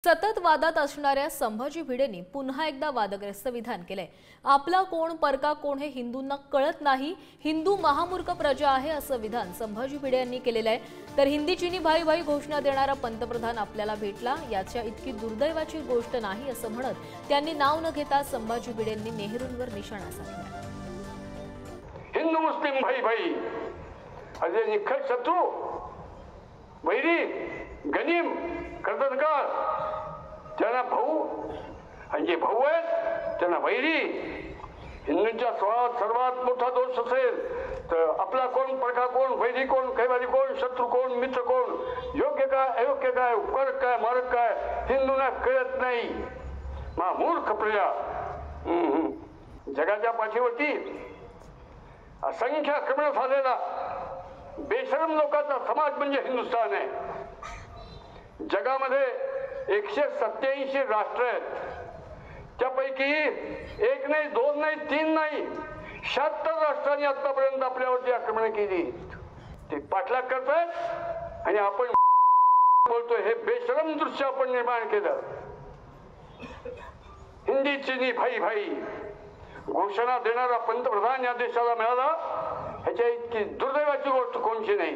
सतत वादात असणाऱ्या संभाजी भिडेंनी पुन्हा एकदा वादग्रस्त विधान केले। आपला कोण परका कोण हे हिंदूंना कळत नाही, हिंदू महामूर्ख प्रजा आहे असं विधान संभाजी भिडे यांनी केलेलं आहे। तर हिंदी चीनी भाई भाई घोषणा देणारा पंतप्रधान आपल्याला भेटला याच्या इतकी दुर्दैवाची गोष्ट नाही असं म्हणत त्यांनी नाव न घेता संभाजी भिडेंनी नेहरूंवर निशाणा साधला। हिंदू मुस्लिम भाई भाई अजय निखळ शत्रू वैरी गनीम कर्तनकार त्यांना भाऊ आणि जे भाऊ आहेत त्यांना वैरी। हिंदूंच्या सर्वात मोठा दोष असेल तर आपला कोण परका कोण वैरी कोण कैवारी कोण शत्रू कोण मित्र कोण योग्य काय अयोग्य काय उपकारक काय मारक काय हिंदूंना कळत नाही। मूर्ख प्रजा जगाच्या पाठीवरती असंख्य आक्रमण झालेला बेशरम लोकांचा समाज म्हणजे हिंदुस्थान आहे। जगामध्ये 187 राष्ट्र आहेत, त्यापैकी एक नाही दोन नाही तीन नाही 76 राष्ट्रांनी आतापर्यंत आपल्यावरती आक्रमण केली। ते पाठलाग करतात आणि आपण बोलतोय हे बेशरम दृश्य आपण निर्माण केलं। हिंदी चीनी भाई भाई घोषणा देणारा पंतप्रधान या देशाला मिळाला ह्याच्या इतकी दुर्दैवाची गोष्ट कोणची नाही।